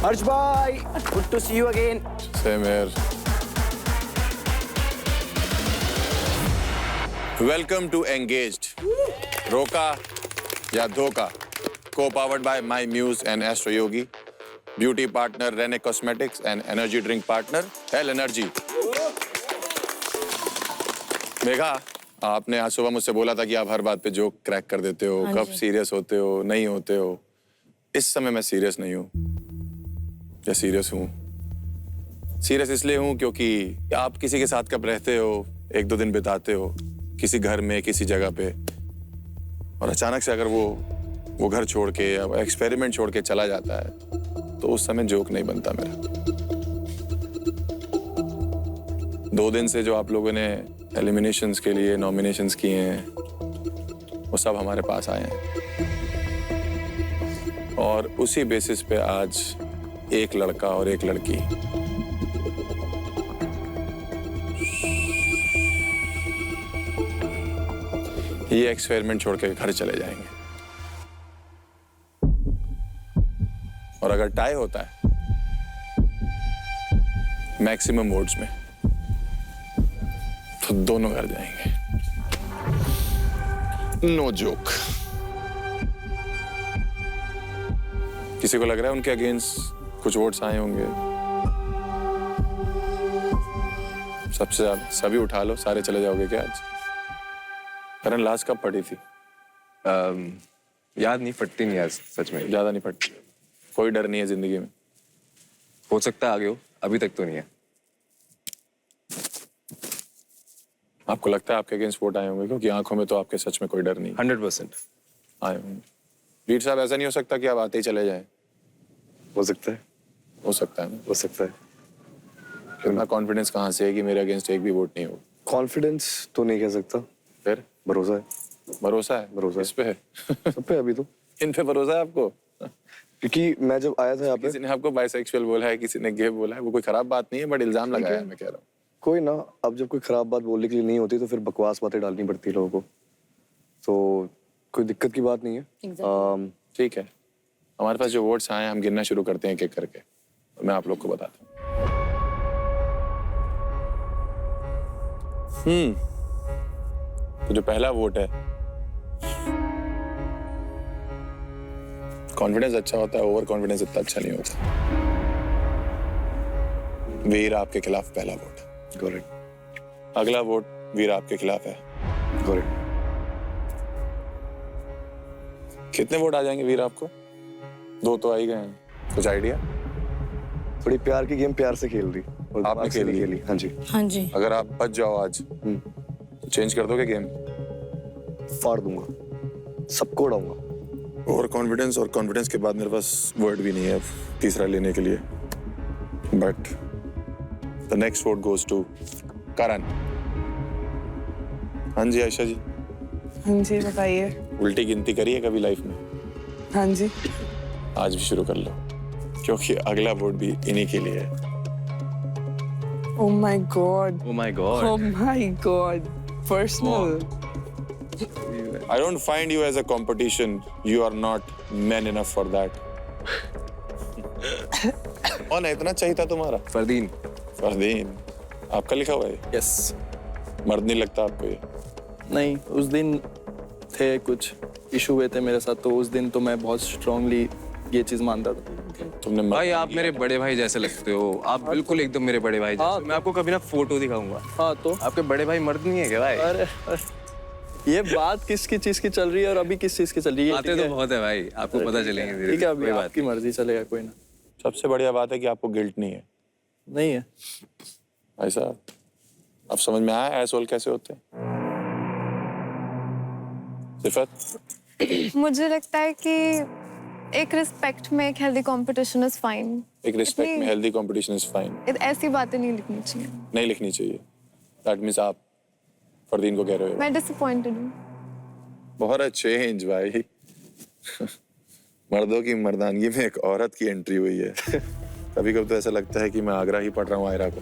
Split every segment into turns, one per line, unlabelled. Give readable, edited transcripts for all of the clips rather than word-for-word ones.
Harsh bhai, good to see you again.
Same here. Welcome to Engaged. रोका या धोखा. Co-powered by My Muse and Astro Yogi. Beauty partner Rene Cosmetics and energy drink partner Hell Energy. देखा, आपने आज सुबह मुझसे बोला था कि आप हर बात पे जोक क्रैक कर देते हो, कब सीरियस होते हो, नहीं होते हो. इस समय मैं सीरियस नहीं हूँ. या सीरियस हूँ. सीरियस इसलिए हूँ क्योंकि आप किसी के साथ कब रहते हो, एक दो दिन बिताते हो, किसी घर में, किसी जगह पे, और अचानक से अगर वो घर छोड़ के या एक्सपेरिमेंट छोड़ के चला जाता है, तो उस समय जोक नहीं बनता मेरा. 2 दिन से जो आप लोगों ने एलिमिनेशंस के लिए नॉमिनेशंस किए हैं, वो सब हमारे पास आए हैं. और उसी बेसिस पे आज एक लड़का और एक लड़की ये एक्सपेरिमेंट छोड़ के घर चले जाएंगे. और अगर टाई होता है मैक्सिमम वोट्स में, तो दोनों घर जाएंगे. No joke. किसी को लग रहा है उनके अगेंस्ट कुछ वोट्स आए होंगे? सबसे ज्यादा सभी उठा लो, सारे चले जाओगे क्या आज? करण लास्ट कब पड़ी थी?
याद नहीं, फटती नहीं यार, सच में
ज्यादा नहीं पड़ती. कोई डर नहीं है जिंदगी में?
हो सकता है आगे हो, अभी तक तो नहीं है.
आपको लगता है आपके अगेंस्ट वोट आए होंगे? क्योंकि आंखों में तो आपके सच में कोई डर नहीं
100%
आए होंगे. रीड साहब, ऐसा नहीं हो सकता कि आप आते ही चले जाएं?
हो सकता है.
हो सकता है ना?
हो सकता है.
इतना कॉन्फिडेंस कहाँ से है कि मेरे अगेंस्ट एक भी वोट नहीं होगा?
कॉन्फिडेंस तो नहीं कह सकता,
फिर
भरोसा है.
भरोसा है?
भरोसा
इस पे है?
सब पे अभी तो.
इन पे भरोसा है आपको?
क्योंकि मैं जब आया था यहाँ पे,
किसी ने आपको बाइसेक्सुअल बोला है, किसी ने गे बोला है, वो कोई खराब बात नहीं है, बट इल्जाम लगाया है, मैं कह रहा हूँ.
कोई ना, अब जब कोई खराब बात बोलने के लिए नहीं होती तो फिर बकवास बातें डालनी पड़ती है लोगों को. तो कोई दिक्कत की बात नहीं है.
ठीक है, हमारे पास जो वोट्स आए हैं हम गिनना शुरू करते हैं एक एक करके, और मैं आप लोग को बताता हूँ. तो जो पहला वोट है, कॉन्फिडेंस अच्छा होता है, ओवर कॉन्फिडेंस इतना अच्छा नहीं होता. वीर आपके खिलाफ पहला वोट.
करेक्ट.
अगला वोट वीर आपके खिलाफ है.
करेक्ट.
कितने वोट आ जाएंगे वीर आपको? 2 तो आ ही गए हैं. कुछ आइडिया?
थोड़ी प्यार की गेम प्यार से खेल दी और
आपने
दिमाग से नहीं
खेली?
हाँ जी.
हाँ जी.
अगर आप बच जाओ आज, तो चेंज कर दोगे गेम?
फाड़ दूंगा, सबको उड़ाऊंगा.
ओवर कॉन्फिडेंस, और कॉन्फिडेंस के बाद मेरे पास वर्ड भी नहीं है तीसरा लेने के लिए. But the next vote goes to Karan. हाँ जी आयशा जी,
हाँ जी बताइए.
उल्टी गिनती करी है कभी लाइफ में?
हाँ जी.
आज भी शुरू कर लो, क्योंकि अगला वोट भी इन्हीं के लिए है.
Oh my God.
Oh my God.
Oh my God. Personal.
I don't find you as a competition. You are not man enough for that. कौन है? इतना चाहिए था तुम्हारा?
फरदीन.
फरदीन आपका लिखा हुआ है?
यस.
मर्द नहीं लगता आपको ये?
नहीं, उस दिन थे कुछ इशू हुए थे मेरे साथ, तो उस दिन तो मैं बहुत स्ट्रांगली ये चीज मानता था.
तुमने मर्द
भाई आप मेरे बड़े भाई जैसे लगते हो. आप बिल्कुल एकदम मेरे बड़े भाई जैसे.
हाँ.
मैं आपको कभी ना फोटो दिखाऊंगा.
हाँ तो
आपके बड़े भाई मर्द नहीं है क्या भाई?
अरे ये बात किसकी चीज की चल रही है और अभी किस चीज की चल रही है?
बातें तो बहुत है भाई, आपको पता चलेंगे धीरे.
ठीक है, अभी
कोई बात
आपकी मर्जी, चलेगा, कोई ना.
सबसे बढ़िया बात है कि आपको गिल्ट नहीं है.
नहीं है
भाई साहब, अब समझ में आया एसोल कैसे होते हैं? सिफत,
मुझे लगता है कि एक रिस्पेक्ट में एक हेल्दी कंपटीशन इज फाइन.
एक रिस्पेक्ट में हेल्दी कंपटीशन इज फाइन.
ऐसी बातें नहीं लिखनी चाहिए.
नहीं लिखनी चाहिए. दैट मींस आप फरदीन को कह रहे हो?
मैं डिसअपॉइंटेड हूँ.
बहुत चेंज भाई. मर्दों की मर्दानगी में एक औरत की एंट्री हुई है. कभी कभी तो ऐसा लगता है कि मैं आगरा ही पढ़ रहा हूँ आयरा को.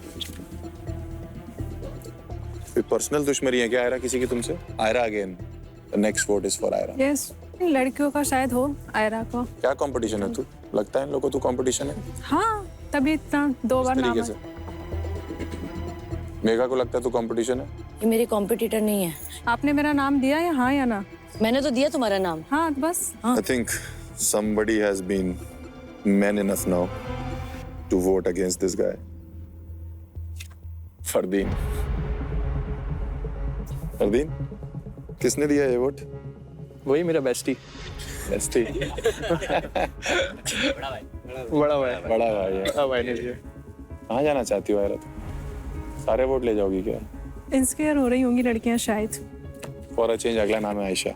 कोई पर्सनल दुश्मनी है क्या आयरा किसी की तुमसे? Aira again, the next vote is for Aira.
Yes. लड़कियों का शायद हो आयरा का.
क्या कंपटीशन है तू? लगता है इन लोगों को तो कंपटीशन है?
हाँ तभी इतना 2 बार
इस
नाम
तरीके से मेघा को लगता है तो कंपटीशन है?
ये मेरे कॉम्पिटिटर नहीं है।
आपने मेरा नाम दिया या हाँ या ना?
मैंने तो दिया तुम्हारा नाम।
हाँ बस।
I think somebody has been man enough now to vote against this guy. Fardeen. Fardeen, किसने दिया ये वोट?
वही मेरा बेस्टी।
बेस्टी।
बड़ा भाई।
बड़ा भाई है।
बड़ा भाई ने दिया।
कहाँ जाना चाहती हो आयरा? सारे वोट ले जाओगी क्या?
इंस्पायर हो रही होंगी लड़कियां शायद।
फॉर अ चेंज अगला नाम है आयशा।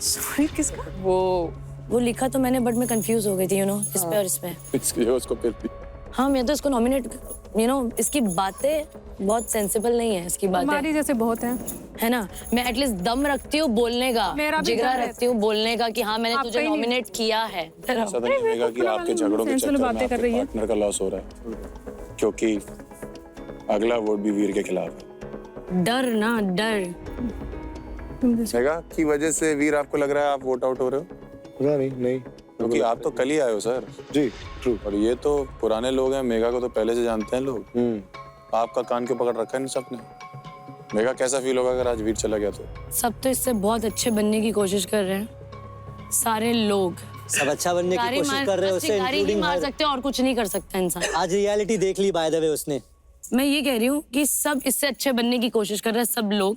सॉरी किसका?
वो लिखा तो मैंने बट मैं कंफ्यूज हो गई थी इस पे और इस पे।
इसलिए उसको फिर
हाँ मैं तो इसको नॉमिनेट इसकी बातें बहुत सेंसिबल नहीं है। इसकी बातें
हमारी जैसे बहुत हैं।
है ना। मैं एटलीस्ट दम रखती हूँ बोलने का,
मेरा भी
जिगरा
दम है।
रखती हूँ बोलने का कि हाँ मैंने
आपका
तुझे
ही नहीं।
नॉमिनेट किया है।
ऐसा तो नहीं होगा कि आपके झगड़ों के चक्कर में
बातें कर रही
आपके
है।
पार्टनर का लॉस हो रहा है, क्योंकि अगला वोट भी वीर के खिलाफ है।
डर ना डर।
मेघा की वजह से वीर आपको लग रहा है आप वोट आउट हो रहे हो?
पता नहीं
क्योंकि आप तो कल ही आए हो सर।
जी ट्रू।
और ये तो पुराने लोग हैं, मेघा को तो पहले से जानते हैं लोग। आपका कान क्यों पकड़ रखा है इन सबने? मेघा कैसा फील होगा अगर आज वीर चला गया तो?
सब तो इससे बहुत अच्छे बनने की कोशिश कर रहे हैं सारे लोग।
सब अच्छा बनने की
गारी
कोशिश कर रहे हैं उससे
गारी ही
इंक्लूडिंग
मार सकते हैं और कुछ नहीं कर सकता इंसान।
आज रियलिटी देख ली बाय द वे उसने।
मैं ये कह रही हूँ कि सब इससे अच्छे बनने की कोशिश कर रहे हैं सब लोग,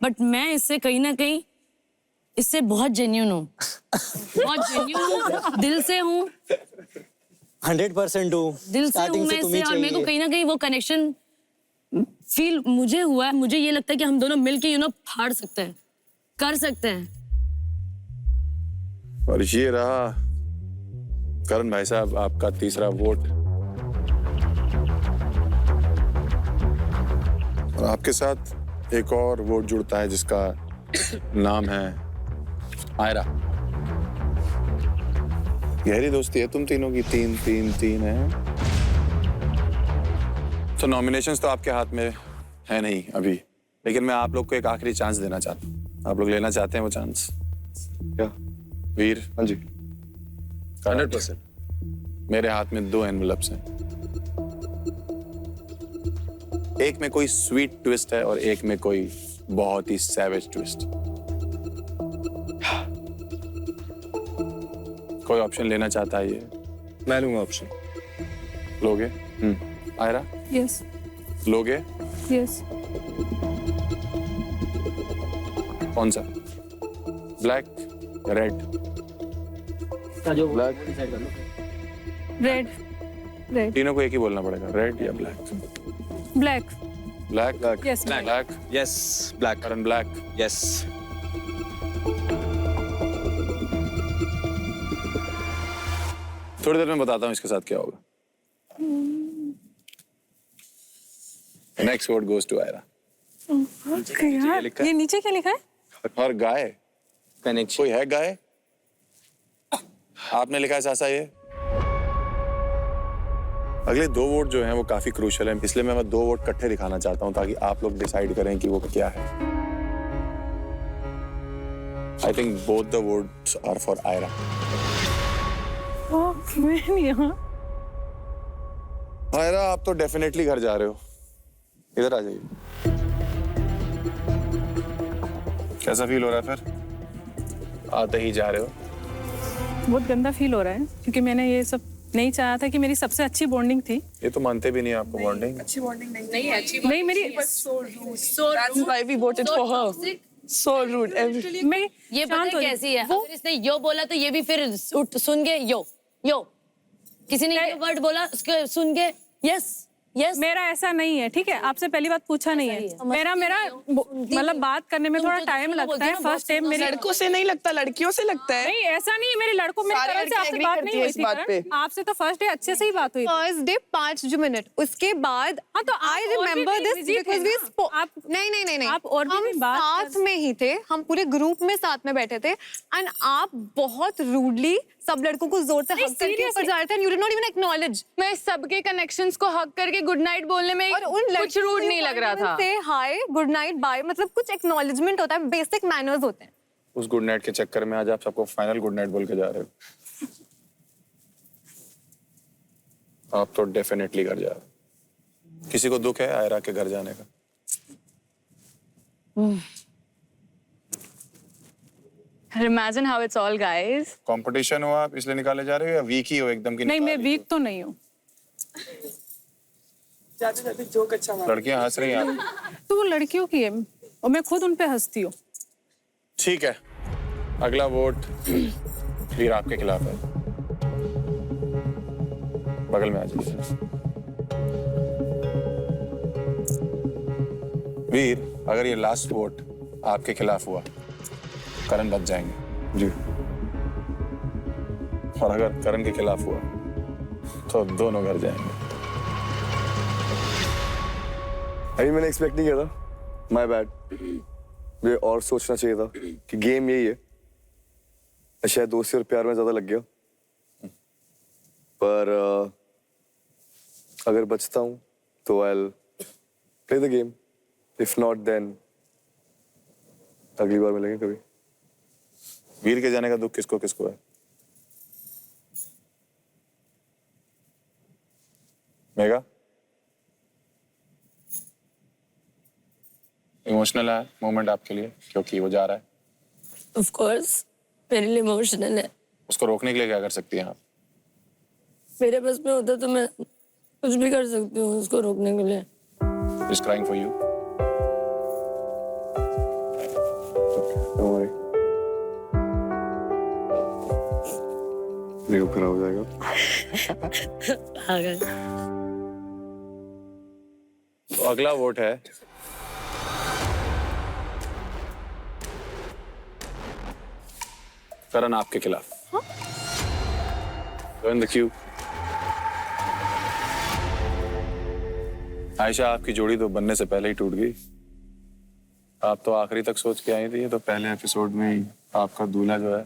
बट मैं इससे कहीं ना कहीं इससे बहुत जेन्युइन हूँ। बहुत जेन्युइन हूँ, दिल से हूँ।
100% हूँ।
दिल से
स्टार्टिंग
हूँ
से
मैं
तुम ही
इससे, और मेरे को
चाहिए।
कहीं ना कहीं वो कनेक्शन फील मुझे हुआ है। मुझे ये लगता है कि हम दोनों मिलके फाड़ सकते हैं, कर सकते हैं।
और ये रहा करण भाई साहब आपका तीसरा वोट। और आपके साथ एक और वोट जुड़ता है जिसका नाम है आयरा। गहरी दोस्ती है तुम तीनों की, 3-3-3 है। तो नॉमिनेशंस तो आपके हाथ में है नहीं अभी, लेकिन मैं आप लोग को एक आखिरी चांस देना चाहता हूँ। आप लोग लेना चाहते हैं वो चांस?
क्या?
वीर।
हाँ जी।
100%। मेरे हाथ में 2 एनवलप्स हैं, एक में कोई स्वीट ट्विस्ट है और एक में कोई बहुत ही सैवेज ट्विस्ट। कोई ऑप्शन लेना चाहता है? ये
मैं लूंगा ऑप्शन।
लोगे? आयरा
यस
लोगे?
यस।
कौन सा? Black, red?
रेड। रेड।
तीनों को एक ही बोलना पड़ेगा, रेड या black?
Black.
Black?
Yes
black.
Yes black.
Karan black.
Yes.
थोड़ी देर में बताता हूँ इसके साथ क्या होगा। Next vote goes to Aayra.
यार ये नीचे क्या लिखा है?
और गाय
कनेक्शन।
कोई है गाय? आपने लिखा है सासा ये। अगले 2 वोट जो हैं वो काफी क्रूशियल हैं, इसलिए मैं 2 वोट इकट्ठे दिखाना चाहता हूं ताकि आप लोग डिसाइड करें कि वो क्या है। I think both the votes are for Aira.
मैं नहीं यहाँ।
आयरा आप तो डेफिनेटली घर जा रहे हो, इधर आ जाइए। कैसा फील हो रहा है फिर आते ही जा रहे हो?
बहुत गंदा फील हो रहा है क्योंकि मैंने ये सब नहीं चाहा था कि मेरी सबसे अच्छी बॉन्डिंग थी।
ये तो मानते भी नहीं आपको बॉन्डिंग।
नहीं मेरी That's why we voted for her. So rude. मैं
ये पता
शांत
है
हो
कैसी है?
वो
अगर इसने यो बोला तो ये भी फिर सुन के यो किसी ने ये वर्ड बोला उसके सुन के यस यस।
मेरा ऐसा नहीं है, ठीक है? आपसे पहली बात पूछा नहीं है। मेरा मतलब बात करने में थोड़ा टाइम लगता है। फर्स्ट टाइम मेरी
लड़कों से नहीं लगता, लड़कियों से लगता है।
नहीं ऐसा नहीं है। मेरे लड़कों में
सारी
करण से आपसे
लड़कियां
बात
agree
नहीं हुई
करती
थी
है इस बात पे।
करण। आपसे तो फर्स्ट डे अच्छे से ही बात हुई थी।
फर्स्ट डे 5 मिनट, उसके बाद
हाँ तो
आई
आप और भी
रिमेम्बर दिस
busy थे
बिकॉज वी
ना। आप
नहीं
आप और भी
हम
बात
साथ में ही थे, हम पूरे ग्रुप में साथ में बैठे थे एंड आप बहुत रूडली सब लड़कों को जोर से
नहीं,
हक करके ऊपर
seriously।
जा रहे थे and you did not even acknowledge.
मैं सबके कनेक्शंस को हक करके गुड नाइट बोलने में
और उन
कुछ रूड नहीं लग रहा था।
से हाय गुड नाइट बाय मतलब कुछ एक्नॉलेजमेंट होता है, बेसिक मैनर्स होते हैं।
उस गुड नाइट के चक्कर में आज आप सबको फाइनल गुड नाइट बोल के जा रहे हो। आप तो डेफिनेटली घर जा रहे। किसी को दुख है आयरा के घर जाने का?
Imagine how it's all, guys.
Competition हो आप इसलिए निकाले जा रहे हो या वीक ही हो एकदम की?
नहीं, मैं वीक तो नहीं हूँ।
जाते जाते जोक अच्छा मारा।
लड़कियां हंस रही हैं आप।
तो वो लड़कियों की है और मैं खुद उन पे हंसती हूँ।
ठीक है, अगला वोट वीर आपके खिलाफ है। बगल में आ जाइए। वीर, अगर ये लास्ट वोट आपके खिलाफ हुआ, करण बच जाएंगे
जी।
और अगर करण के खिलाफ हुआ तो दोनों घर जाएंगे।
अभी मैंने एक्सपेक्ट नहीं किया था, माय बैड। मुझे और सोचना चाहिए था कि गेम यही है। शायद दोस्ती और प्यार में ज्यादा लग गया, पर अगर बचता हूँ तो I will play the game, if not then अगली बार मिलेंगे कभी।
वीर के जाने का दुख किसको किसको है? मेगा? इमोशनल है मोमेंट आपके लिए क्योंकि वो जा रहा है?
ऑफ कोर्स मेरे लिए इमोशनल है।
उसको रोकने के लिए क्या कर सकती हैं आप?
मेरे बस में होता तो मैं कुछ भी कर सकती हूँ उसको रोकने के लिए।
He's crying for you.
Don't worry. Makeup खराब हो जाएगा।
तो अगला वोट है करण आपके खिलाफ। Join the queue. आयशा, आपकी जोड़ी तो बनने से पहले ही टूट गई। आप तो आखिरी तक सोच के आई थी, तो पहले एपिसोड में ही आपका दूल्हा जो है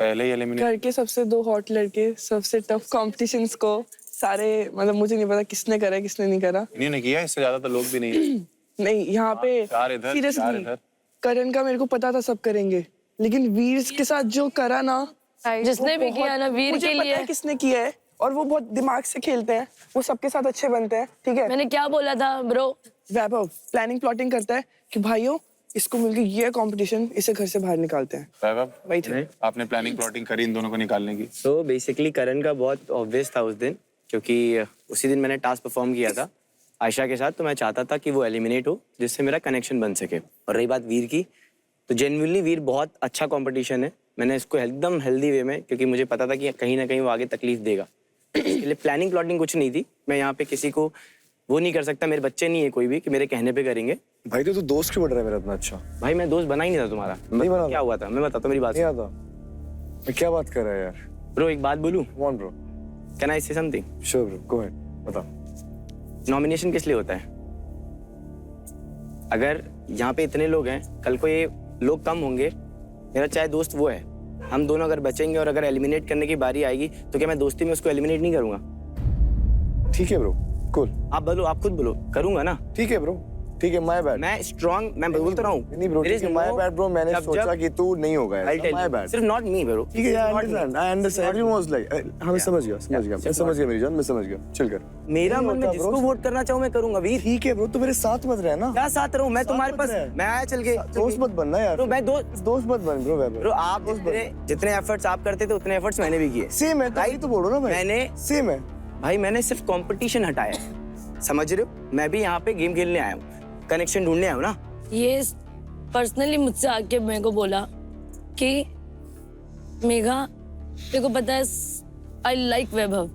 पहले ही एलिमिनेट।
घर के सबसे दो हॉट लड़के, सबसे टफ कॉम्पिटिशंस को सारे, मतलब मुझे नहीं पता किसने करा किसने नहीं करा।
इन्हीं ने किया, इससे ज्यादा तो लोग भी नहीं।
नहीं, यहाँ पे
चार इधर, चार
सीरियसली
इधर।
करण का मेरे को पता था सब करेंगे, लेकिन वीर के साथ जो करा ना,
जिसने भी किया ना वीर
मुझे
के
पता
लिए।
है किसने किया है, और वो बहुत दिमाग से खेलते हैं, वो सबके साथ अच्छे बनते हैं। ठीक है,
मैंने क्या बोला था ब्रो?
वैभव प्लानिंग प्लॉटिंग करता है कि भाइयों इसको मिलके ये कंपटीशन, इसे घर से बाहर निकालते हैं।
वैभव,
वही थे।
आपने प्लानिंग प्लॉटिंग करी इन दोनों को निकालने की?
तो बेसिकली करण का बहुत ऑब्वियस था उस दिन, क्योंकि उसी दिन मैंने टास्क परफॉर्म किया था आयशा के साथ, तो मैं चाहता था कि वो एलिमिनेट हो जिससे मेरा कनेक्शन बन सके। और रही बात वीर की, तो जेन्युइनली वीर बहुत अच्छा कंपटीशन है। मैंने इसको एकदम हेल्दी वे में, क्योंकि मुझे पता था कि कहीं ना कहीं वो आगे तकलीफ देगा, इसके लिए प्लानिंग प्लॉटिंग कुछ नहीं थी। मैं यहाँ पे किसी को वो नहीं कर सकता, मेरे बच्चे नहीं है कोई भी कि मेरे कहने पे करेंगे।
भाई तो तू दोस्त क्यों बन रहा है मेरा इतना अच्छा?
भाई मैं दोस्त बना ही नहीं था तुम्हारा।
नहीं बना।
क्या हुआ था मैं बताता हूँ, मेरी बात
नहीं आता। मैं क्या बात कर रहा है यार?
ब्रो, एक बात बोलूं?
Come on bro.
Can I से something?
Sure bro, go ahead. बता।
नॉमिनेशन किस लिए होता है? अगर यहाँ पे इतने लोग हैं, कल को ये लोग कम होंगे, मेरा चाहे दोस्त वो है, हम दोनों अगर बचेंगे और अगर एलिमिनेट करने की बारी आएगी तो क्या मैं दोस्ती में उसको एलिमिनेट नहीं करूंगा?
ठीक है ब्रो, cool.
आप बोलो, आप खुद बोलो, करूंगा ना?
ठीक है ब्रो, ठीक है, my bad.
मैं स्ट्रॉन्ग, मैं बोलता रहा हूँ।
नहीं ब्रो, ठीक है, my bad bro. मैंने सोचा कि तू नहीं होगा
I'll tell
ऐसा, my
you.
bad.
सिर्फ नॉट मी ब्रो।
ठीक है, I understand. Everyone was like, हाँ मैं समझ गया, मैं समझ गया मेरी जान, मैं समझ गया, चिल कर।
मेरा मन में जिसको वोट करना चाहूँ मैं करूंगा वीर।
ठीक है ब्रो, तू मेरे साथ मत रह ना।
क्या साथ रहूँ मैं तुम्हारे पास? मैं आया चल के।
दोस्त मत बनना यार।
तो मैं दोस्त
मत बन ब्रो।
ब्रो, आप जितने एफर्ट्स आप करते थे उतने एफर्ट्स मैंने भी किए।
सेम है, भाई तो बोलो ना भाई।
मैंने
सेम है
भाई, मैंने सिर्फ कंपटीशन हटाया, समझ रहे हो? मैं भी यहाँ पे गेम खेलने आया हूँ, कनेक्शन ढूंढने आया हूँ ना।
ये पर्सनली मुझसे आके मेरे को बोला कि मेघा, तेरे को पता है आई लाइक वैभव।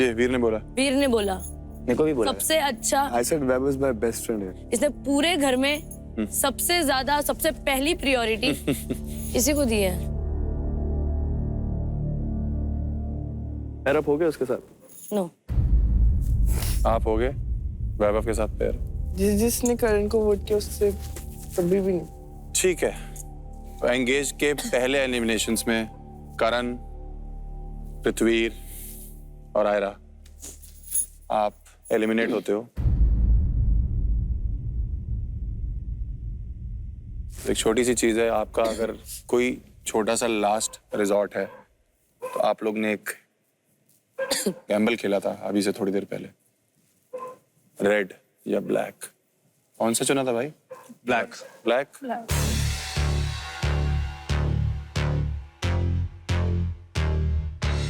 ये वीर ने बोला?
वीर ने बोला,
मेरे को भी बोला
सबसे अच्छा।
I said Web is my best friend here.
इसने पूरे घर में सबसे ज्यादा, सबसे पहली प्रायोरिटी इसी को दी है।
पैर अप हो गया उसके साथ?
नो।
आप हो गए वैभव के साथ पैर?
जिसने करण को वोट किया उससे कभी भी नहीं।
ठीक है, तो एंगेज के पहले एलिमिनेशंस में करण, पृथ्वीर और आयरा, आप एलिमिनेट होते हो। एक छोटी सी चीज है, आपका अगर कोई छोटा सा लास्ट रिजॉर्ट है तो आप लोग ने एक गैम्बल खेला था अभी से थोड़ी देर पहले, रेड या ब्लैक, कौन सा चुना था भाई?
ब्लैक।
ब्लैक।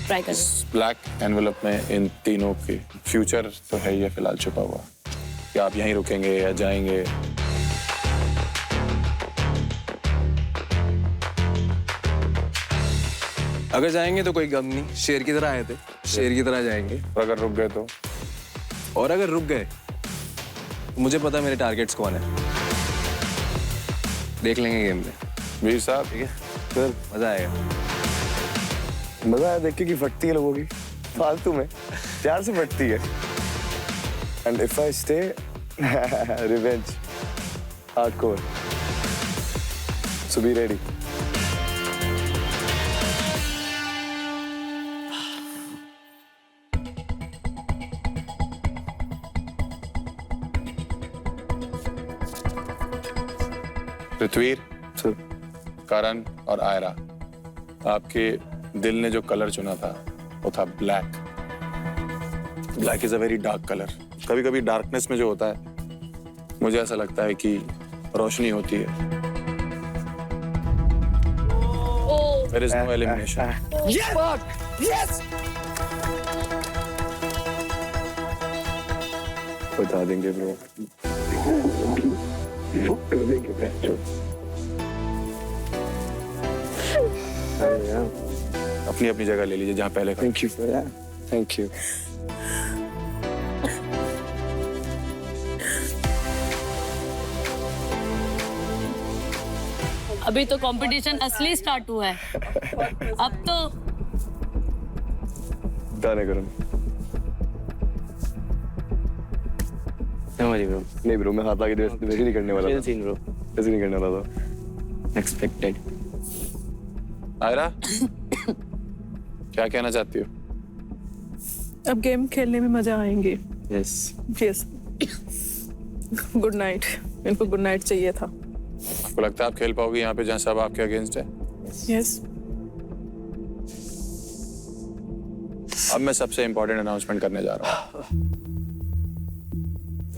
ट्राई कर
इस ब्लैक एनवेलप में इन तीनों के फ्यूचर तो है ही है फिलहाल छुपा हुआ, कि आप यहीं रुकेंगे या जाएंगे।
अगर जाएंगे तो कोई गम नहीं, शेर की तरह आए थे, शेर की तरह जाएंगे।
और अगर रुक गए तो?
और अगर रुक गए तो मुझे पता है मेरे टारगेट्स कौन है, देख लेंगे गेम में।
वीर साहब,
ठीक है,
सर
मजा आएगा।
मजा आया देख के कि फटती है लोगों की फालतू में, प्यार से फटती है। And if I stay revenge hardcore, so be ready.
Ritvir,
sir
Karan और आयरा, आपके दिल ने जो कलर चुना था वो था black. Black is a very dark colour. कभी कभी डार्कनेस में जो होता है मुझे ऐसा लगता है कि रोशनी होती है। There is no elimination.
बता देंगे ब्रो।
अपनी अपनी जगह ले लीजिए जहाँ पहले था।
Thank you for that, thank you.
अभी तो कंपटीशन असली स्टार्ट हुआ है, अब तो
गाने करो।
समझ ब्रो।
नहीं ब्रो, मैं हाथ आगे वैसे नहीं करने वाला था।
सीन ब्रो,
वैसे नहीं करने वाला था।
एक्सपेक्टेड।
आयरा, क्या कहना चाहती हो?
अब गेम खेलने में मजा आएंगे।
यस।
यस। गुड नाइट, इनको गुड नाइट चाहिए था।
आपको लगता है आप खेल पाओगे यहाँ पे जहाँ सब आपके अगेंस्ट है?
यस।
अब मैं सबसे इंपॉर्टेंट अनाउंसमेंट करने जा रहा हूँ।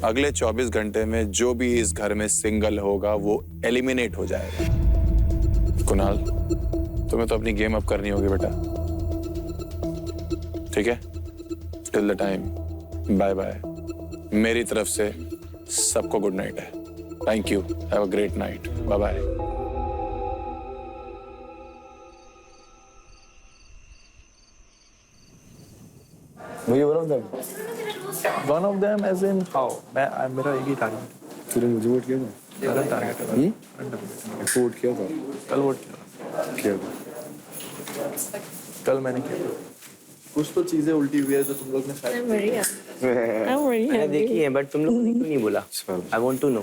अगले 24 घंटे में जो भी इस घर में सिंगल होगा वो एलिमिनेट हो जाएगा। कुणाल, तुम्हें तो अपनी गेम अप करनी होगी बेटा, ठीक है? Till the time, bye bye. मेरी तरफ से सबको गुड नाइट है। Thank you, have a great night, bye bye.
मुझे one of them.
One of them as in how? मैं मेरा एक ही टारगेट।
तूने मुझे वोट किया था?
मेरा टारगेट है।
वोट किया था?
कल वोट
किया था।
कल मैंने किया। कुछ तो चीजें उल्टी हुई है जो तुम लोग ने शायद
मैंने देखी है बट तुम लोग ने क्यों नहीं बोला? I want to know.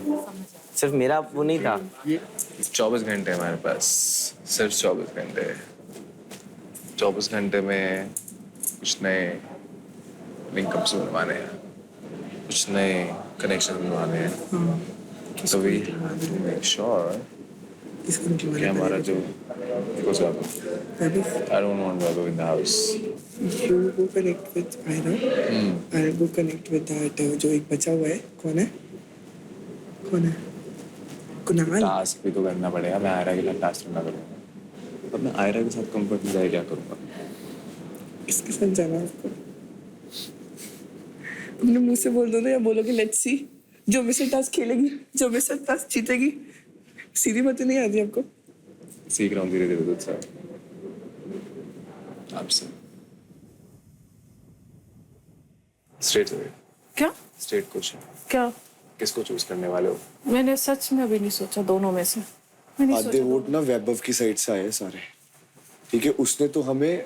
सिर्फ मेरा वो नहीं था।
24 घंटे हमारे पास, सिर्फ 24 घंटे। 24 घंटे में कुछ नए लिंकअप्स बनवाने हैं, कुछ नए कनेक्शन बनवाने हैं। तो वी मेक श्योर कि हमारा जो goes up. I don't want Babu in the house.
You go connect with Aira. I'll go connect with that जो एक बचा हुआ है। कौन है? कौन है? कुणाल।
टास्क भी तो करना पड़ेगा। मैं आयरा के साथ टास्क करना करूँगा। अब मैं आयरा के साथ कंफर्ट में जाए क्या करूँगा?
किसके साथ जाना आपको? अपने मुंह से बोल दो ना, या बोलोगे लेट्स सी, जो मेरे से टास्क खेलेगी, जो मेरे से टास्क जीतेगी। सीधी बातें नहीं आती आपको?
सीख रहा हूँ धीरे धीरे तुझसे, आपसे। स्ट्रेट अवे,
क्या?
स्ट्रेट क्वेश्चन,
क्या?
किसको चूज करने वाले हो?
मैंने सच में अभी नहीं सोचा दोनों में से। मैं नहीं
आधे
सोचा।
वोट ना वैभव की साइड से आए सारे, ठीक है? उसने तो हमें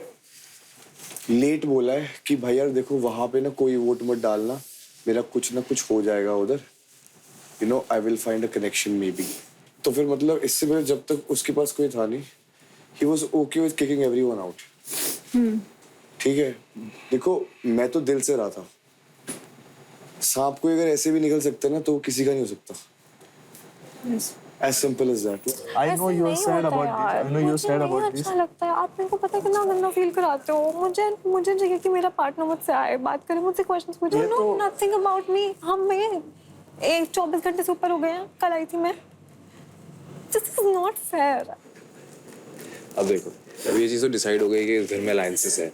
लेट बोला है कि भाई यार देखो वहां पे ना कोई वोट मत डालना, मेरा कुछ ना कुछ हो जाएगा उधर, you know I will find a connection may be. तो फिर मतलब इससे पहले जब तक उसके पास कोई था नहीं, he was okay with kicking everyone out. ठीक है, देखो मैं तो दिल से रहा था, सांप को अगर ऐसे भी निकल सकता है ना तो वो किसी का नहीं हो सकता। As simple as that.
I know you're sad about this. I know you're sad about this.
अच्छा लगता है, आप मेरे को पता है कितना गंदा फील कराते हो। मुझे चाहिए कि मेरा पार्टनर मुझसे आए, बात करे, मुझसे क्वेश्चंस पूछे। Know nothing about me. हम में 24 घंटे से ऊपर हो गए हैं। कल आई थी मैं। This is not fair.
अब देखो, अब ये चीज़ तो डिसाइड हो गई कि इस घर में अलायंसेस है,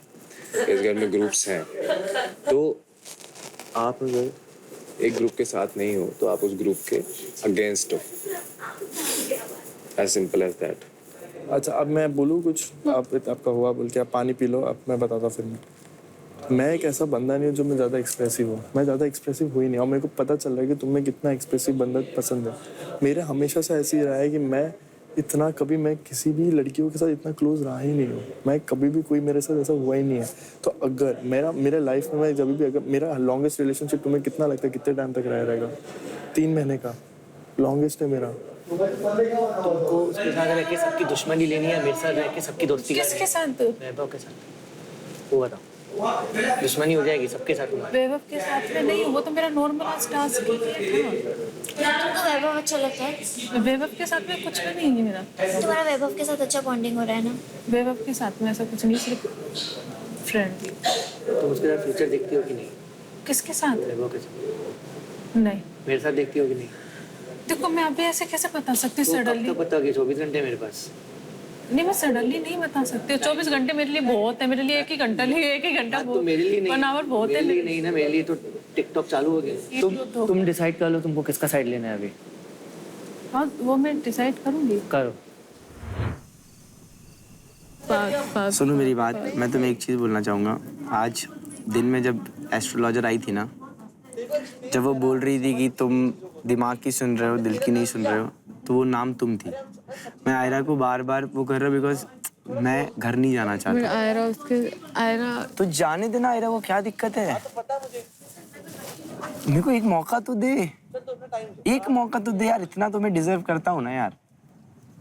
इस घर में ग्रुप्स हैं, तो आप अगर एक ग्रुप के साथ नहीं हो तो आप उस ग्रुप के अगेंस्ट हो। As simple as that.
अच्छा अब मैं बोलूँ कुछ, आपका हुआ बोल के आप पानी पी लो, अब मैं बताता फिर मैं एक ऐसा बंदा नहीं हूँ जो मैं ज़्यादा एक्सप्रेसिव हूँ। मैं ज़्यादा एक्सप्रेसिव हुई नहीं और मेरे को पता चल रहा है कि तुम्हें कितना एक्सप्रेसिव बंदा पसंद है। मेरे हमेशा से ऐसे ही रहा है कि मैं इतना कभी मैं किसी भी लड़कियों के साथ इतना क्लोज रहा ही नहीं हूँ। मैं कभी भी कोई मेरे साथ ऐसा हुआ ही नहीं है। तो अगर मेरे लाइफ में मैं जब भी अगर मेरा लॉन्गेस्ट रिलेशनशिप तुम्हें कितना लगता है कितने टाइम तक रहा रहेगा? 3 महीने का लॉन्गेस्ट है मेरा।
तुमको उसके साथ रह के सबकी दुश्मनी लेनी है, मेरे साथ रह के सबकी दोस्ती करनी है।
किसके साथ?
वैभव के साथ। वो बताओ, दुश्मनी हो जाएगी सबके साथ तुम्हारी।
वैभव के साथ में नहीं, वो तो मेरा नॉर्मल टास्क ही था।
तुमको वैभव अच्छा लगता है?
वैभव के साथ में कुछ भी नहीं है मेरा।
तुम्हारा वैभव के साथ अच्छा बॉन्डिंग हो रहा है ना?
वैभव के साथ में ऐसा कुछ नहीं, सिर्फ फ्रेंडली।
तुम उसके साथ फ्यूचर देखती हो कि नहीं?
किसके साथ?
वैभव के साथ।
नहीं।
मेरे साथ देखती हो कि नहीं?
देखो मैं अभी ऐसे कैसे बता सकती हूँ सडनली?
तो पता कि 24 घंटे मेरे पास।
नहीं, मैं सडनली नहीं बता सकती। 24 घंटे मेरे लिए बहुत है। मेरे लिए 1 ही घंटा नहीं, 1 ही घंटा बहुत।
तो मेरे लिए नहीं,
1 आवर बहुत है।
मेरे लिए नहीं ना, मेरे लिए तो टिकटॉक चालू हो गया। तुम डिसाइड कर लो तुमको किसका साइड लेना है अभी।
हाँ वो मैं डिसाइड करूँगी।
करो। सुनो मेरी बात, मैं तुम्हें एक चीज़ बोलना चाहूँगा। आज दिन में जब एस्ट्रोलॉजर आई थी ना, जब वो बोल रही थी कि तुम दिमाग की सुन रहे हो, दिल की नहीं सुन रहे हो, तो वो नाम तुम थी। मैं आयरा को बार बार वो कर रहा हूँ बिकॉज मैं घर नहीं जाना चाहता।
आयरा
तो जाने देना आयरा को, क्या दिक्कत है? मेरे को एक मौका तो दे, एक मौका तो दे यार। इतना तो मैं डिजर्व करता हूँ ना यार।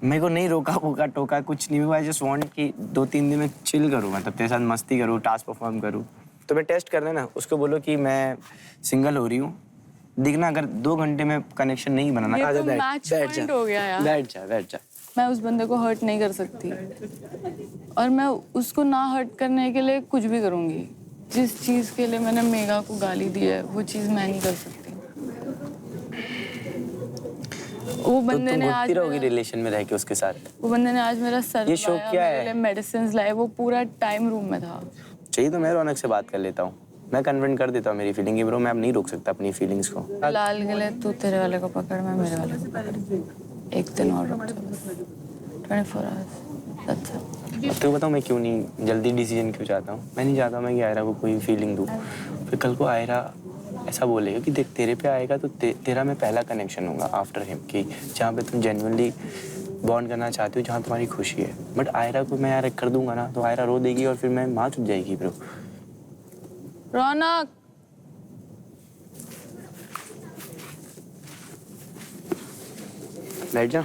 मेरे को नहीं रोका वोका टोका कुछ नहीं। आई जस्ट वांट कि 2-3 दिन में चिल करूँ, मतलब तेरे साथ मस्ती करूँ, टास्क परफॉर्म करूँ। तो मैं टेस्ट कर लेना, उसको बोलो कि मैं सिंगल हो रही हूँ। दिखना अगर 2 घंटे में कनेक्शन नहीं बनाना,
ये तो मैच पॉइंट हो गया यार।
बैठ जा।
मैं उस बंदे को हर्ट नहीं कर सकती और मैं उसको ना हर्ट करने के लिए कुछ भी करूंगी। जिस चीज के लिए मैंने मेगा को गाली दी है वो चीज मैं नहीं कर सकती। वो बंदे ने आज
रहोगी रिलेशन में रह के उसके साथ।
वो बंदे ने आज मेरा सर
ये शौक क्या है?
मेडिसिन लाए, वो पूरा टाइम रूम में था।
चाहिए तो मैं रौनक से बात कर लेता हूँ, मैं कन्विंस कर देता हूँ मेरी फीलिंग। ब्रो मैं अब नहीं रोक सकता अपनी फीलिंग्स को।
लाल के लिए तू तेरे वाले को पकड़, मैं मेरे वाले को पकड़। एक दिन और रुक जा, 24 आवर्स। अच्छा
तो बताओ मैं क्यों नहीं जल्दी डिसीजन क्यों चाहता हूँ? मैं नहीं चाहता मैं कि आयरा को कोई फीलिंग दूँ, फिर कल को आयरा ऐसा बोलेगा कि देख तेरे पे आएगा तो तेरा मैं पहला कनेक्शन होगा आफ्टर हिम, कि जहाँ पे तुम जेन्युइनली बॉन्ड करना चाहती हो, जहाँ तुम्हारी खुशी है। बट आयरा को मैं यार कर दूंगा ना तो आयरा रो देगी और फिर मैं माँ चुप जाएगी। ब्रो
रौनक,
बैठ जा।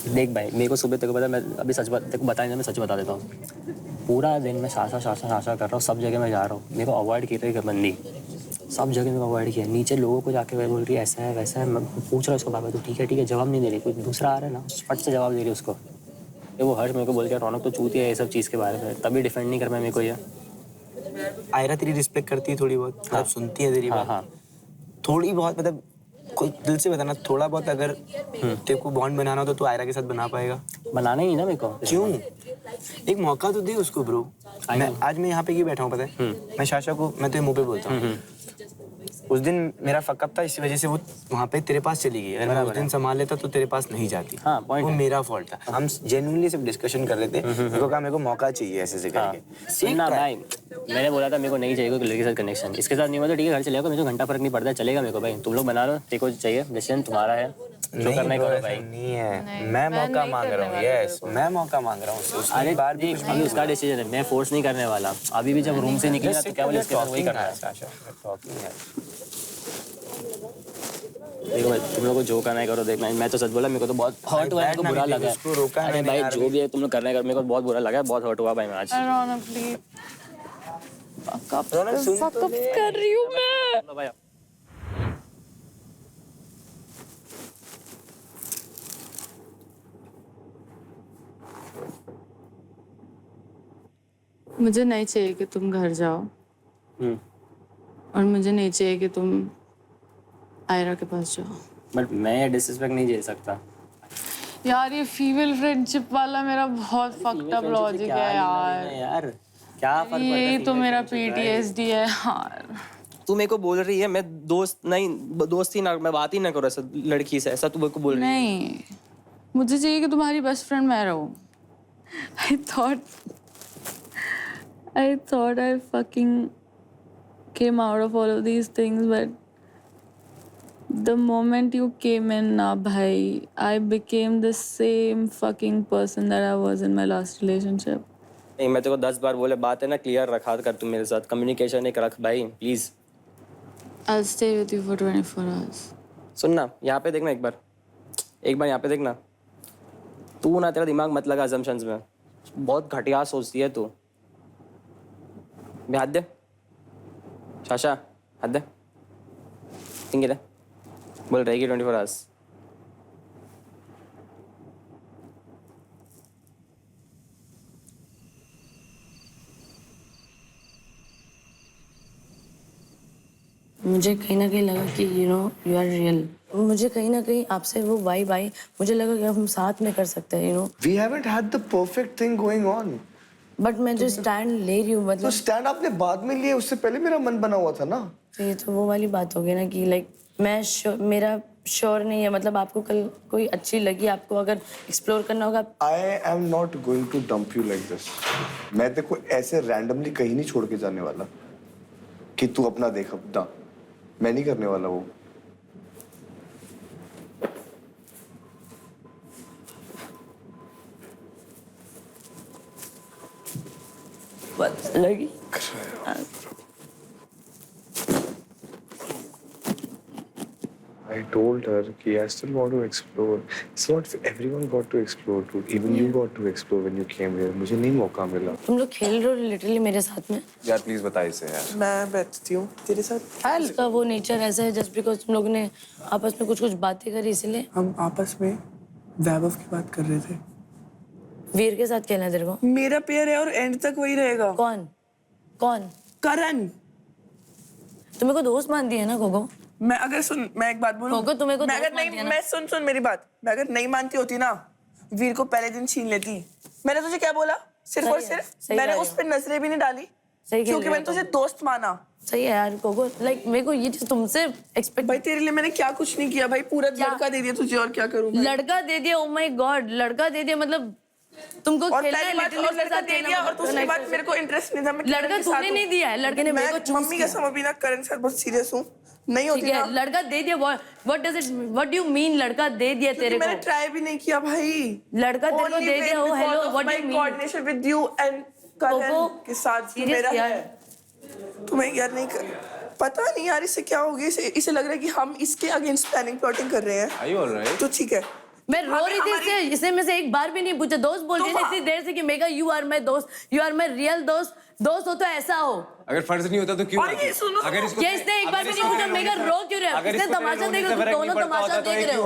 देख भाई, मेरे को सुबह तेरे को पता, मैं अभी तेरे को बताएंगे, मैं सच बता देता हूँ। पूरा दिन मैं शासा कर रहा हूँ, सब जगह मैं जा रहा हूँ। मेरे को अवॉइड की रही बंदी, सब जगह मेरे को अवॉइड किया। नीचे लोगों को जाके वह बोल रही है ऐसा है वैसा है। मैं पूछ रहा हूँ उसको, बाबा तो ठीक है जवाब नहीं दे रही। कोई दूसरा आ रहा है ना, फट से जवाब दे रही उसको। वो हर्ष मेरे को बोल के रौनक तो चूती है ये सब चीज़ के बारे में, तभी डिफेंड नहीं कर पाया मेरे को। ये
आयरा तेरी रिस्पेक्ट करती है थोड़ी बहुत, मतलब सुनती है तेरी बात।
हाँ
थोड़ी बहुत, मतलब कोई दिल से बताना, थोड़ा बहुत अगर तेरे को बॉन्ड बनाना हो तो तू आयरा के साथ बना पाएगा?
बनाना ही ना मेरे को।
क्यों? एक मौका तो दे उसको ब्रो। आज मैं यहाँ पे क्यों बैठा हूँ पता है? मैं शाशा को, मैं तेरे मुंह पे बोलता हूँ, उस दिन मेरा फकअप था, इसी वजह से वो वहाँ पे तेरे पास चली गई। अगर मैं उस दिन संभाल लेता तो तेरे पास नहीं जाती। वो मेरा फॉल्ट था। हम जेन्युइनली सिर्फ डिस्कशन कर रहे थे। मेरे को मौका चाहिए ऐसे करके।
सुनना भाई, मैंने बोला था मेरे को नहीं चाहिए कोई लड़के के साथ कनेक्शन। इसके साथ नहीं हुआ तो ठीक है, घर चलेगा, मेरे को घंटा फर्क नहीं पड़ता, चलेगा मेरे को भाई। तुम लोग बना लो, तेरे को चाहिए, डिसीजन तुम्हारा है, जो करना है करो भाई।
नहीं है, मैं मौका मांग रहा हूँ। यस, मैं मौका मांग रहा हूँ।
अरे बार भी अभी उसका डिसीजन है, मैं फोर्स नहीं करने वाला। अभी भी जब रूम से निकलेगा तो क्या बोले उसके साथ वही करना है। देखो भाई, तुम लोग को जो करना है करो। देखना, मैं तो सच बोला, मेरे को तो बहुत हर्ट हुआ है, मेरे को बुरा लगा है। अरे भाई जो भी है तुम लोग करना है करो, मेरे को बहुत बुरा लगा है, बहुत हर्ट हुआ भाई मैं आज।
कब कर रही हूँ मैं? मुझे नहीं चाहिए कि तुम घर जाओ और मुझे नहीं चाहिए कि तुम आयरा के पास जाओ।
बट मैं ये डिसरिस्पेक्ट नहीं झेल सकता
यार ये फीमेल फ्रेंडशिप वाला मेरा बहुत फक्ड अप लॉजिक है यार।
यार क्या फर्क पड़ता है?
यही तो मेरा PTSD है यार।
तू मेरे को बोल रही है मैं दोस्ती ना मैं बात ही ना करूँ ऐसा लड़की से, ऐसा तू मेरे को बोल रही है?
नहीं, मुझे चाहिए कि तुम्हारी बेस्ट फ्रेंड मैं रहूं। I thought I fucking came out of all of these things, but the moment you came in, na bhai, I became the same fucking person that I was in my last relationship.
नहीं, मैं तेरे को 10 बार बोले बात है ना clear रखा कर तू मेरे साथ, कम्युनिकेशन एक रख भाई please.
I'll stay with you for 24 hours.
सुनना यहाँ पे देखना एक बार यहाँ पे देखना। तू ना तेरा दिमाग मत लगा असम्पशंस में, बहुत घटिया सोचती है तू। हाथ दे शाशा, हाथ दे। ठीक है बोल रहेगी 24 आवर्स।
मुझे कहीं ना कहीं लगा कि यू आर रियल। मुझे कहीं ना कहीं आपसे वो वाइब आई, मुझे लगा कि हम साथ में कर सकते हैं
We haven't had the perfect thing going on.
But मैं जो स्टैंड ले रही हूँ
तो
मतलब
स्टैंड आपने बाद में लिया, उससे पहले मेरा मन बना हुआ था ना।
तो ये तो वो वाली बात हो गई ना कि लाइक मेरा श्योर नहीं है, मतलब आपको कल कोई अच्छी लगी, आपको अगर एक्सप्लोर करना होगा।
I am not going to dump you like this. मैं देखो ऐसे रैंडमली कहीं नहीं छोड़ के जाने वाला कि तू अपना देख अपना, मैं नहीं करने वाला वो।
बस लगी
I told her कि I still want to explore. It's not everyone got to explore too. Even you got to explore when you came here. मुझे नहीं मौका मिला।
तुम लोग खेल रहे हो लिटरली मेरे साथ में।
यार प्लीज बता इसे यार।
मैं बैठती हूँ तेरे साथ।
उसका वो नेचर ऐसा है जस्ट बिकॉज तुम लोगों ने आपस में कुछ बातें करी इसलिए।
हम आपस में वैभव की बात कर रहे थे।
वीर के साथ खेलना है तेरे को?
मेरा पेयर है और एंड तक वही रहेगा।
कौन कौन?
करण।
तुम्हें को दोस्त मानती है ना गोगो?
मैं अगर सुन, मैं एक बात बोलूं?
तुम्हें को
मैं अगर नहीं, मैं सुन मेरी बात। मैं अगर नहीं मानती होती ना, वीर को पहले दिन छीन लेती। मैंने तुझे क्या बोला? सिर्फ और सिर्फ मैंने उस पर नजरें भी नहीं डाली क्योंकि मैंने तुझे दोस्त माना।
सही है यार गोगो, लाइक मेरे को ये चीज तुमसे एक्सपेक्ट।
भाई तेरे लिए मैंने क्या कुछ नहीं किया भाई, पूरा लड़का दे दिया तुझे, और क्या करूं?
लड़का दे दिया? ओ माय गॉड, लड़का दे दिया मतलब तुमको खेलना है
और लड़का दे दिया, और दूसरी बात मेरे को इंटरेस्ट नहीं था। मैं
लड़का तूने नहीं दिया है, लड़के ने मेरे को चूज
मम्मी कसम अभी ना करण सर बहुत सीरियस हूँ, नहीं होती ना।
लड़का दे दिया, what does it, what do you mean लड़का दे दिया तेरे को?
मैंने ट्राई भी नहीं किया भाई।
लड़का तेरे को दे दिया? Oh hello, what do you mean?
Coordination with you and Karan के साथ मेरा है। तुम्हें यार नहीं पता नहीं यार इसे क्या हो गया, इसे लग रहा है कि हम इसके अगेंस्ट प्लानिंग प्लॉटिंग कर रहे हैं।
Are you alright?
तो ठीक है।
मैं रो रही थी इसे में से एक बार भी नहीं पूछा। दोस्त बोल रही थी इतनी देर से कि मेगा यू आर माय दोस्त, यू आर माय रियल दोस्त। दोस्त हो तो ऐसा हो।
अगर फर्ज नहीं होता तो क्यों?
ये सुनो,
अगर इसको
ये इसने एक बार भी नहीं पूछा मेगा रो क्यों रहे हो? इसने तमाशा देख रहे हो, दोनों तमाशा देख रहे हो।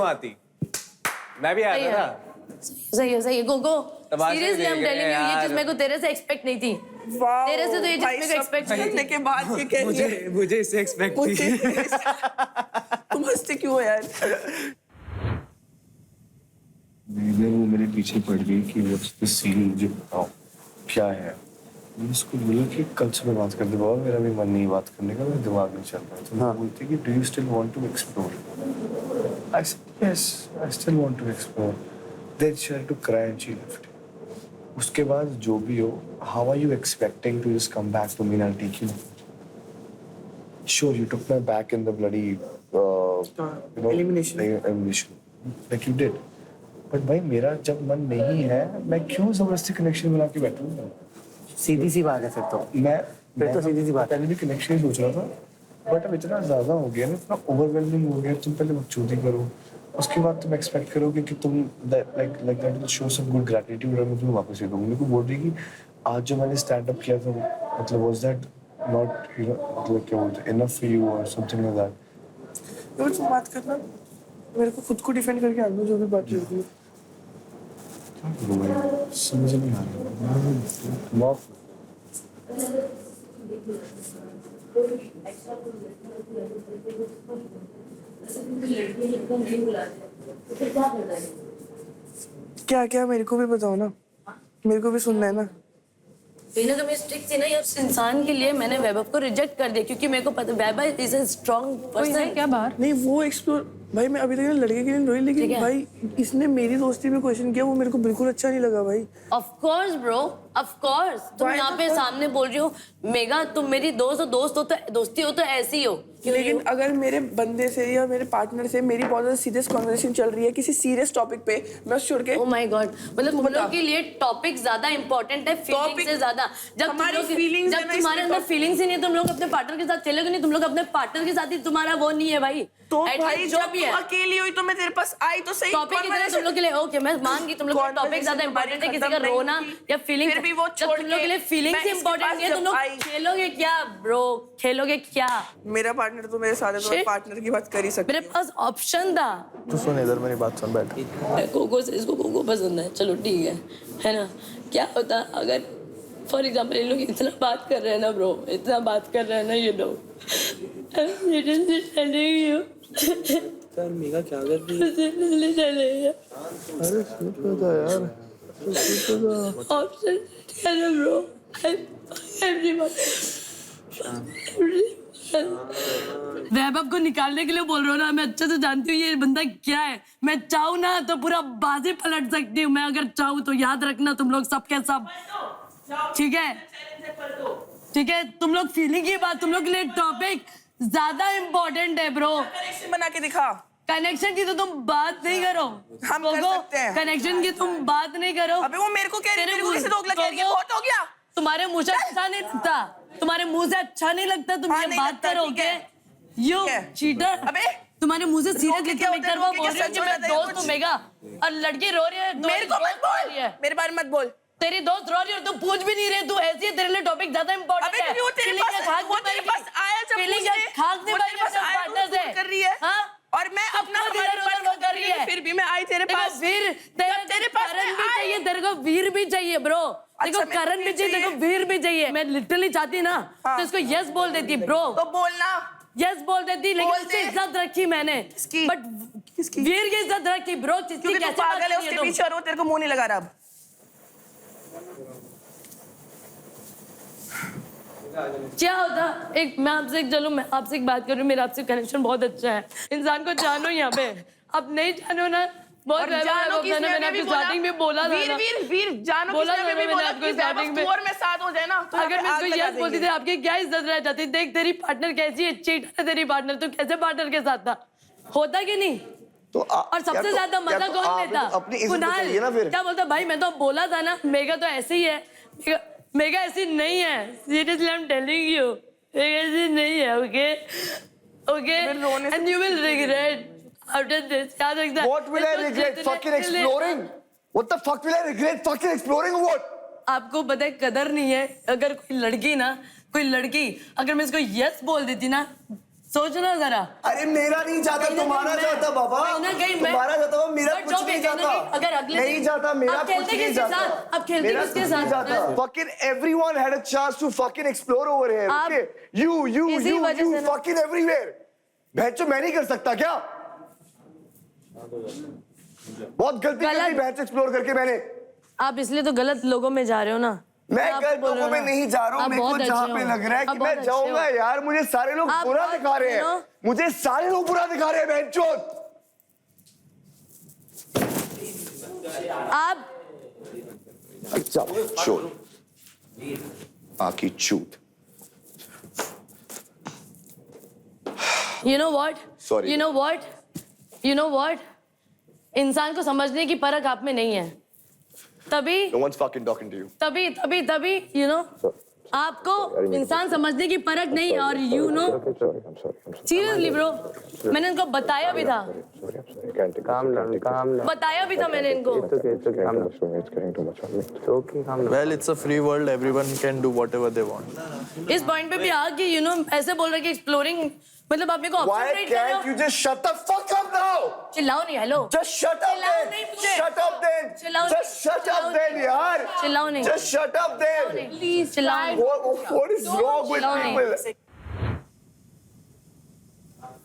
मैं भी आया था।
सही है Gogo, seriously I am telling you, ये चीज मेरे को तेरे से एक्सपेक्ट नहीं थी। तेरे से तो ये चीज मेरे को एक्सपेक्ट
करने के बाद ये कह रही है
मुझे इससे एक्सपेक्ट थी।
तुम हंसते क्यों हो यार?
वो मेरे पीछे पड़ गई कि व्हाट्स द सीन, मुझे बताओ क्या है। मैंने उसको बोला कि कल सुबह बात कर दे बाबा, मेरा भी मन नहीं बात करने का, मेरा दिमाग नहीं चल रहा है। तो हाँ बोलती कि do you still want to explore? I said yes, I still want to explore. Then she had to cry and she left. उसके बाद जो भी हो, how are you expecting to just come back to me and take you? Sure, you took my back in the bloody elimination, like you did. But भाई मेरा जब मन नहीं है, मैं क्यों जबरदस्ती कनेक्शन बना के बैठूंगा?
सीधी सी बात है फिर तो।
मैं तो सीधी सी बात, पहले भी कनेक्शन ही सोच रहा था, बट अब इतना ज्यादा हो गया ना, इतना ओवरवेलमिंग हो गया। तुम पहले बकचोदी करो, उसके बाद तुम एक्सपेक्ट करोगे कि तुम like that will show some good gratitude और मैं तुम्हें वापस दे दूंगा। मेरे को बोल रही कि आज जो मैंने स्टैंड अप किया था, मतलब वाज दैट not like क्या बोलते हैं, enough for you or something like that.
तो तुम बात करना, मेरे को खुद को डिफेंड करके आगे जो भी बात चल रही है।
क्या करूँ भाई, समझ नहीं आ रहा। माफ।
क्या क्या मेरे को भी बताओ ना, मेरे को भी सुनना है ना।
कहीं ना स्ट्रिक्ट थी ना उस इंसान के लिए, मैंने वैभव को रिजेक्ट कर दिया क्योंकि मेरे को पता वैभव इज अ स्ट्रांग पर्सन।
क्या बात?
नहीं वो एक्सप्लोर भाई, मैं अभी तक लड़के के लिए रोई, लेकिन भाई इसने मेरी दोस्ती में क्वेश्चन किया, वो मेरे को बिल्कुल अच्छा नहीं लगा भाई।
Of course bro, of course. तुम यहाँ पे सामने बोल रही हो मेगा तुम मेरी दोस्त हो, दोस्त हो तो दोस्ती हो तो ऐसी हो।
लेकिन अगर मेरे बंदे से या मेरे पार्टनर से मेरी बहुत ज्यादा सीरियस कॉन्वर्सेशन चल रही है किसी सीरियस टॉपिक पे, मैं छोड़ के
ओह माय गॉड, मतलब तुम लोग के लिए टॉपिक ज्यादा इंपॉर्टेंट है फीलिंग से ज्यादा। जब
हमारी फीलिंग्स
जब तुम्हारे अंदर फीलिंग्स ही नहीं है, तुम लोग अपने पार्टनर के साथ चलोगे नहीं, तुम लोग अपने पार्टनर के साथ ही, तुम्हारा वो नहीं है भाई।
तो भाई जो भी है अकेली हुई तो मैं तेरे पास आई तो सही।
टॉपिक इधर है तुम लोग के लिए, ओके मैं मान गई तुम लोग का टॉपिक ज्यादा इंपॉर्टेंट है, किसी का रोना या फीलिंग,
फिर भी वो
जब तुम लोग के लिए फीलिंग्स इंपॉर्टेंट है, तुम लोग खेलोगे क्या ब्रो, खेलोगे क्या?
मेरा पार्टनर तो मेरे साथ है, तो मैं पार्टनर की बात कर ही सकती।
मेरे पास ऑप्शन था।
तू सुन इधर मेरी बात सुन, बैठ।
कोको से इसको कोको पसंद है, चलो ठीक है ना। क्या होता अगर फॉर एग्जाम्पल ये लोग इतना बात कर रहे हैं ना ब्रो, इतना बात कर रहे हैं ना ये लोग,
यार मेगा क्या कर रही है? अरे सूट होता यार,
ऑप्शन है ब्रो, वैभव को निकालने के लिए बोल रहा हूँ ना, मैं अच्छे से जानती हूँ ये बंदा क्या है। मैं चाहूँ ना तो पूरा बाजी पलट सकती हूँ, मैं अगर चाहूँ तो। याद रखना तुम लोग सबके सब, ठीक है ठीक है। तुम लोग फीलिंग की बात, तुम लोग के लिए टॉपिक ज्यादा इंपॉर्टेंट है ब्रो।
कनेक्शन बना के दिखा।
कनेक्शन की तो तुम बात नहीं करो,
हम कर सकते हैं।
कनेक्शन की तुम बात नहीं करो।
अबे वो मेरे को कह रही है, मेरे को किसी दोगला कह रही है, बहुत हो गया।
तुम्हारे मुंह से अच्छा नहीं लगता, तुम्हारे मुंह से अच्छा नहीं लगता, तुम ये बात करोगे यू चीटर।
अबे
तुम्हारे मुंह से सीरियस लेके मैं करवा बोल रही हूँ कि मैं दोस्त हूँ मेगा, और लड़की रो रही है,
मेरे को मत बोल, मेरे बारे में मत बोल।
तेरी दोस्त रो रही है और तुम पूछ भी नहीं रहे, तू ऐसी है, तेरे लिए टॉपिक ज्यादा इंपॉर्टेंट है।
अबे वो तेरे पास आया जब
फीलिंग खाक दे भाई अपने पार्टनर से
कर रही है,
हां,
और मैं अपना
इधर कर रही है,
फिर भी मैं आई तेरे पास।
वीर तेरे पास भी चाहिए, तेरे को वीर भी चाहिए ब्रो, तेरे को करण भी चाहिए, तेरे को वीर भी चाहिए। मैं लिटरली चाहती ना तो इसको यस बोल देती ब्रो,
तो बोलना
यस बोल देती, लेकिन उसकी इज्जत रखी मैंने, बट वीर की इज्जत रखी ब्रो।
क्योंकि तू पागल है उसके पीछे और वो तेरे को मुंह नहीं लगा रहा। अब
क्या होता एक, मैं आपसे चलो मैं आपसे एक बात करूं, मेरा आपसे कनेक्शन बहुत अच्छा है, इंसान को जानो यहाँ पे, अब नहीं जानो ना बहुत
जानो किसने,
मैंने आपको स्टार्टिंग में बोला था ना,
वीर जानो
बोला
किसने भी बोला आपको स्टार्टिंग में, और मैं साथ हो जाए ना तो
अगर मैं इसको यस बोलती थी आपकी क्या इज्जत रह जाती। देख तेरी पार्टनर कैसी है, चीटर है तेरी पार्टनर, तू कैसे पार्टनर के साथ था, होता कि नहीं?
तो
और सबसे ज्यादा मजा कौन लेता? कुणाल क्या बोलता भाई, मैं तो बोला था ना मेगा तो ऐसे ही है, मेगा ऐसी नहीं है, seriously I am telling you, ऐसी नहीं है। Okay okay, and you will regret after this, याद रखना।
What will I regret? Fucking exploring? What the fuck will I regret? Fucking exploring or what?
आपको पता है कदर नहीं है, अगर कोई लड़की अगर मैं इसको यस बोल देती ना, सोचना जरा।
अरे मेरा नहीं जाता, तुम्हारा जाता बाबा, तुम्हारा जाता, मेरा कुछ नहीं जाता।
अगर अगले
नहीं जाता, मेरा कुछ नहीं जाता।
आप खेलते किसके साथ?
Fucking everyone had a chance to fucking explore over here. Okay, you fucking everywhere. बहचो मैं नहीं कर सकता क्या? बहुत गलती कर दी बहच एक्सप्लोर करके मैंने।
आप इसलिए तो गलत लोगों में जा रहे हो ना।
मैं गलत लोगों में नहीं जा रहा हूँ, मेरे को जहाँ पे लग रहा है कि मैं जाऊंगा यार, मुझे सारे लोग बुरा दिखा रहे हैं, मुझे सारे लोग बुरा दिखा रहे हैं बहनचोद।
आप
अच्छा चोर, आकी चूत।
You know what?
Sorry.
You know what? इंसान को समझने की परख आप में नहीं है, तभी
No one's fucking talking to you.
तभी you know आपको इंसान समझने की परख नहीं और यू नो सीरियसली ब्रो मैंने इनको बताया भी था बताया भी था मैंने इनको
Well, it's a free world. Everyone can do whatever they want.
इस पॉइंट पे भी आ कि यू नो ऐसे बोल रहे कि एक्सप्लोरिंग मतलब आप मेरे को
Why
ऑब्जर्वेट कर रहे
can't
हो
you just shut the fuck up now?
चिल्लाओ नहीं hello
Just shut up
चिल्लाओ
then.
नहीं मुझे
Shut up then.
चिल्लाओ
Just shut up then, yaar.
चिल्लाओ नहीं
Just shut up then.
Please चिल्लाओ नहीं
What is wrong with
चिल्लाओ नहीं।
people?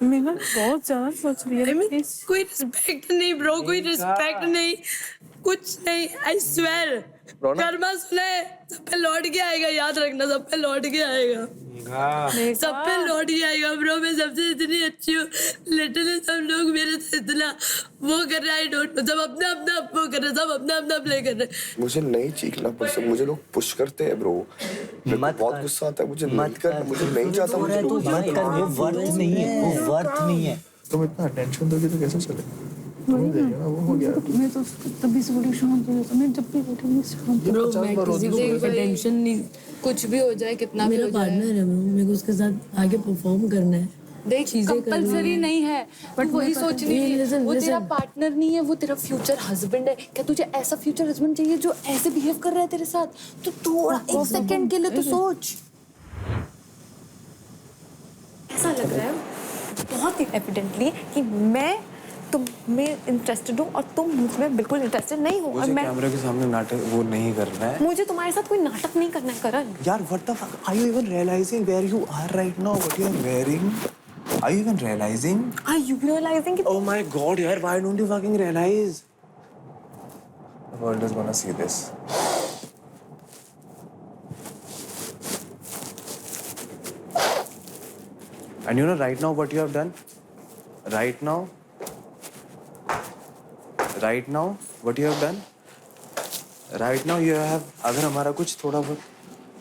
मैं ना बहुत ज्यादा सोच रही है
कोई रिस्पेक्ट नहीं ब्रो कोई रिस्पेक्ट नहीं कुछ नहीं आई स्वेयर कर्मा सुने सब पे लौट के आएगा याद रखना सब पे लौट के आएगा सब पे लौट के आएगा ब्रो मैं सबसे इतनी अच्छी हूँ लिटरली सब लोग मेरे से इतना वो कर रहे हैं डोंट सब अपना अपना वो कर रहे सब अपना अपना प्ले कर रहे
मुझे नहीं चीखना पसंद मुझे लोग पुश करते हैं ब्रो बहुत गुस्सा आता है मुझे मत कर मुझे नहीं चाहता मुझे
तू मत कर वो वर्थ नहीं है वो वर्थ नहीं है
तुम इतना अटेंशन दोगे तो कैसे चलेगा तुम्हें देगा ना वो हो गया
मैं तो तभी से बड़ी शांत हो जाता मैं जब भी बैठी हूँ शांत
ब्रो मैं किसी को कोई टेंशन नहीं
कुछ भी हो जाए कितना भी
मेरा पार्टनर है मेरे को उसके साथ आगे परफॉर्म करना है
देख कंपलसरी नहीं है बट वही सोच रही है वो तेरा पार्टनर नहीं है वो तेरा फ्यूचर हस्बैंड है क्या तुझे ऐसा फ्यूचर हस्बैंड चाहिए जो ऐसे बिहेव कर रहा है तेरे साथ तो थोड़ा एक सेकंड के लिए तो सोच ऐसा लग रहा है बहुत ही एविडेंटली कि मैं तुम में इंटरेस्टेड हूँ और तुम मुझमें बिल्कुल इंटरेस्टेड नहीं हो और मैं
कैमरे के सामने नाटक वो नहीं करना है
मुझे तुम्हारे साथ कोई नाटक नहीं करना है करण
यार what the fuck are you even realizing where you are right now what you are wearing are you even realizing
Are you realizing it?
Oh my god यार why don't you fucking realize the world is gonna see this and you know right now what you have done right now what you have done right now you have अगर हमारा कुछ थोड़ा बहुत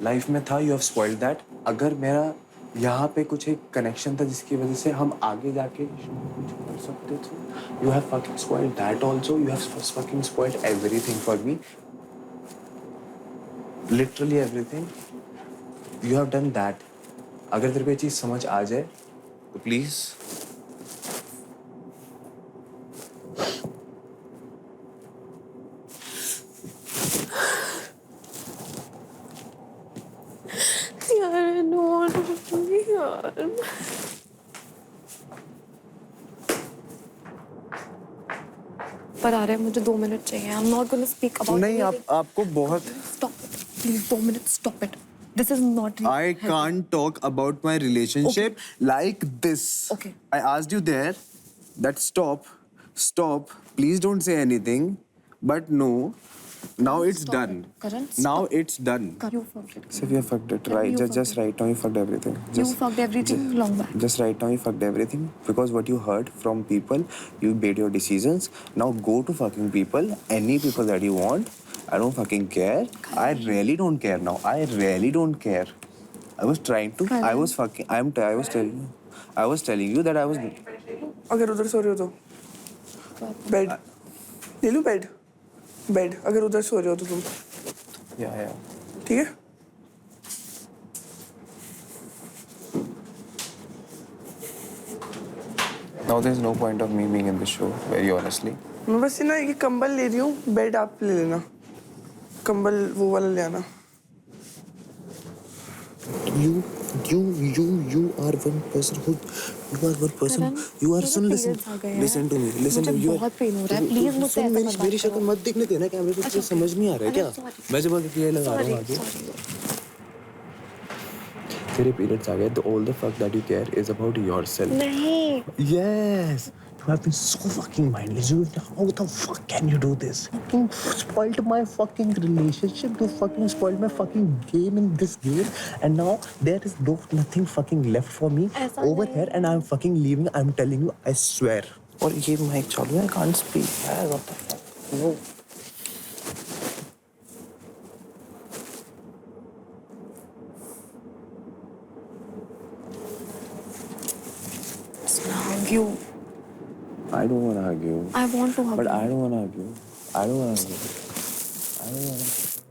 life में था you have spoiled that अगर मेरा यहाँ पे कुछ एक कनेक्शन था जिसकी वजह से हम आगे जाके कुछ कर सकते थे you have fucking spoiled that also you have fucking spoiled everything for me literally everything you have done that अगर तेरे को ये चीज समझ आ जाए तो प्लीज
यार I don't want to be यार पर आ रहे हैं मुझे 2 मिनट चाहिए I'm not going to speak about
नहीं आपको बहुत
stop it please 2 minutes stop it this is not
I can't talk about my relationship like this.
Okay.
I asked you there that stop, please don't say anything. But no, now it's done.
Karan,
now it's done.
you fucked it
So we have fucked it, right? Just right now you fucked everything.
you fucked everything long back
Just right now you fucked everything because what you heard from people, you made your decisions. Now go to fucking people, any people that you want. I don't fucking care. I really don't care now. I really don't care. I was trying to. I was fucking. I was telling you that I was.
अगर उधर सो रहे हो तो bed ले लो bed अगर उधर सो रहे हो तो तुम
Yeah.
ठीक है
Now there's no point of me being in this show, very honestly.
मैं बस ना ये कंबल ले रही हूँ बेड आप ले लेना कंबल वो वाला ले आना
You are one person who. You are one person. You are son. Listen to me. Listen to me.
मुझे बहुत पेन हो रहा है प्लीज मुझसे ऐसा मत
मेरी शक्ल मत दिखने देना कैमरे पे तुझे समझ नहीं आ रहा है क्या मैं जब ये लगा रहा हूँ आगे तेरे पीरियड्स आ गए तो all the fuck that you care is about yourself
नहीं
yes you have been so fucking mindless you how the fuck can you do this you spoiled my fucking relationship you fucking spoiled my fucking game in this game and now there is nothing fucking left for me over here and I'm fucking leaving I'm telling you I swear और ये mic चालू है I can't speak यार what the fuck no
argue
I don't want to argue
I want to hug
but
you.
I don't want to argue I don't want to argue I don't want to